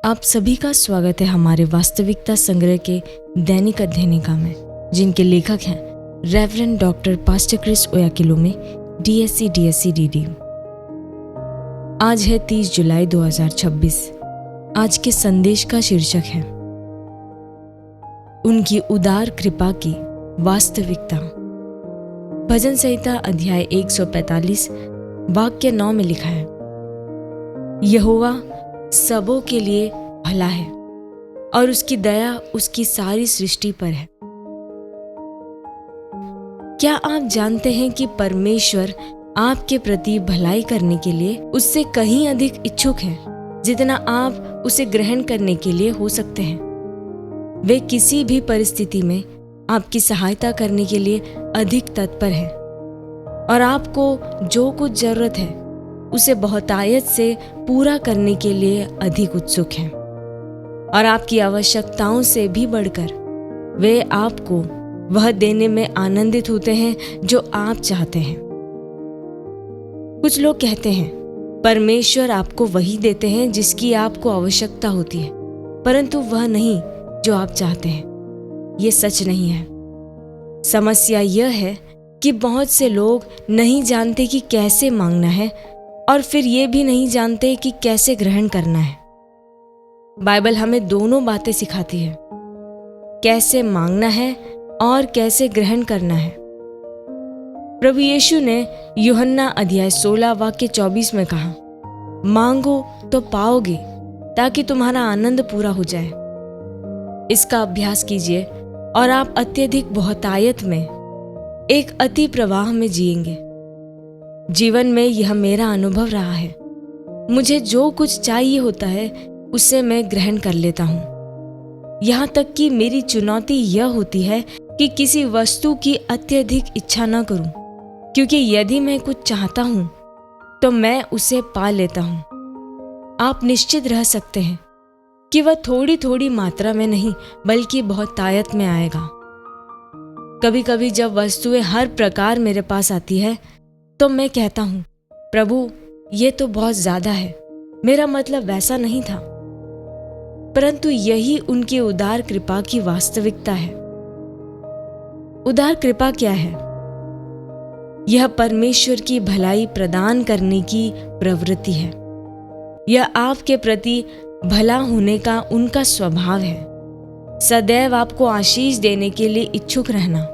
आप सभी का स्वागत है हमारे वास्तविकता संग्रह के दैनिक अध्ययनिका में, जिनके लेखक हैं reverend doctor pastor Chris Oyakhilome, DSc DSc DD। आज है 30 जुलाई 2026। आज के संदेश का शीर्षक है उनकी उदार कृपा की वास्तविकता। भजन संहिता अध्याय 145 वाक्य 9 में लिखा है, यहोवा सबों के लिए भला है और उसकी दया उसकी सारी सृष्टि पर है। क्या आप जानते हैं कि परमेश्वर आपके प्रति भलाई करने के लिए उससे कहीं अधिक इच्छुक है जितना आप उसे ग्रहण करने के लिए हो सकते हैं। वे किसी भी परिस्थिति में आपकी सहायता करने के लिए अधिक तत्पर है और आपको जो कुछ जरूरत है उसे बहुतायत से पूरा करने के लिए अधिक उत्सुक हैं। और आपकी आवश्यकताओं से भी बढ़कर वे आपको वह देने में आनंदित होते हैं जो आप चाहते हैं। कुछ लोग कहते हैं परमेश्वर आपको वही देते हैं जिसकी आपको आवश्यकता होती है, परंतु वह नहीं जो आप चाहते हैं। ये सच नहीं है। समस्या यह है कि बहुत से लोग नहीं जानते कि कैसे मांगना है और फिर ये भी नहीं जानते कि कैसे ग्रहण करना है। बाइबल हमें दोनों बातें सिखाती है, कैसे मांगना है और कैसे ग्रहण करना है। प्रभु यीशु ने यूहन्ना अध्याय 16 वाक्य 24 में कहा, मांगो तो पाओगे ताकि तुम्हारा आनंद पूरा हो जाए। इसका अभ्यास कीजिए और आप अत्यधिक बहुतायत में एक अति प्रवाह में जिएंगे। जीवन में यह मेरा अनुभव रहा है। मुझे जो कुछ चाहिए होता है उसे मैं ग्रहण कर लेता हूँ। यहाँ तक कि मेरी चुनौती यह होती है कि किसी वस्तु की अत्यधिक इच्छा न करूं, क्योंकि यदि मैं कुछ चाहता हूँ तो मैं उसे पा लेता हूँ। आप निश्चित रह सकते हैं कि वह थोड़ी थोड़ी मात्रा में नहीं बल्कि बहुतायत में आएगा। कभी कभी जब वस्तुएं हर प्रकार मेरे पास आती है तो मैं कहता हूँ, प्रभु ये तो बहुत ज्यादा है, मेरा मतलब वैसा नहीं था। परंतु यही उनकी उदार कृपा की वास्तविकता है। उदार कृपा क्या है? यह परमेश्वर की भलाई प्रदान करने की प्रवृत्ति है। यह आपके प्रति भला होने का उनका स्वभाव है। सदैव आपको आशीष देने के लिए इच्छुक रहना,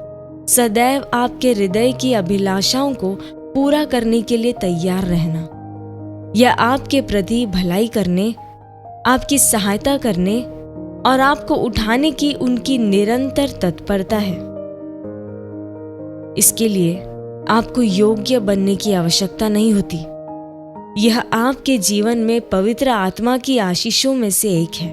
सदैव आपके हृदय की अभिलाषाओं को पूरा करने के लिए तैयार रहना। यह आपके प्रति भलाई करने, आपकी सहायता करने और आपको उठाने की उनकी निरंतर तत्परता है। इसके लिए आपको योग्य बनने की आवश्यकता नहीं होती। यह आपके जीवन में पवित्र आत्मा की आशीषों में से एक है।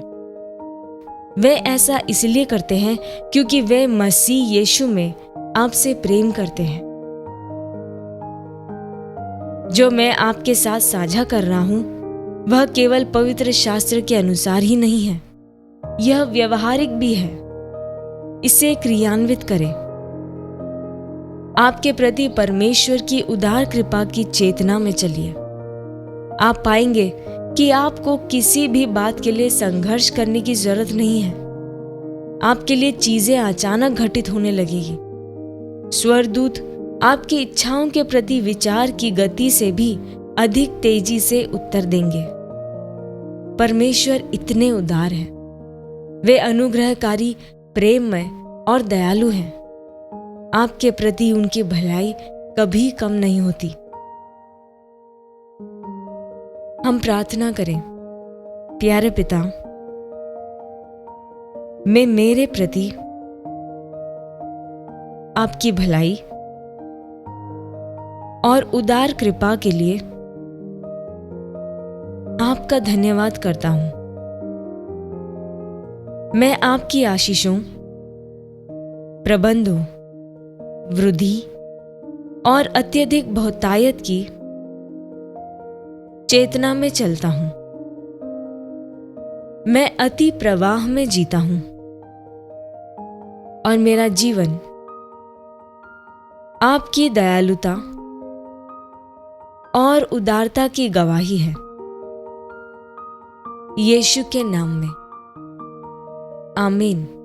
वे ऐसा इसलिए करते हैं क्योंकि वे मसीह यीशु में आपसे प्रेम करते हैं। जो मैं आपके साथ साझा कर रहा हूं वह केवल पवित्र शास्त्र के अनुसार ही नहीं है, यह व्यवहारिक भी है। इसे क्रियान्वित करें। आपके प्रति परमेश्वर की उदार कृपा की चेतना में चलिए। आप पाएंगे कि आपको किसी भी बात के लिए संघर्ष करने की जरूरत नहीं है। आपके लिए चीजें अचानक घटित होने लगेगी। स्वर्गदूत आपकी इच्छाओं के प्रति विचार की गति से भी अधिक तेजी से उत्तर देंगे। परमेश्वर इतने उदार हैं। वे अनुग्रहकारी, प्रेममय और दयालु हैं। आपके प्रति उनकी भलाई कभी कम नहीं होती। हम प्रार्थना करें। प्यारे पिता, मैं मेरे प्रति आपकी भलाई और उदार कृपा के लिए आपका धन्यवाद करता हूं। मैं आपकी आशीषों, प्रबंधों, वृद्धि और अत्यधिक बहुतायत की चेतना में चलता हूं। मैं अति प्रवाह में जीता हूं और मेरा जीवन आपकी दयालुता और उदारता की गवाही है। यीशु के नाम में, आमीन।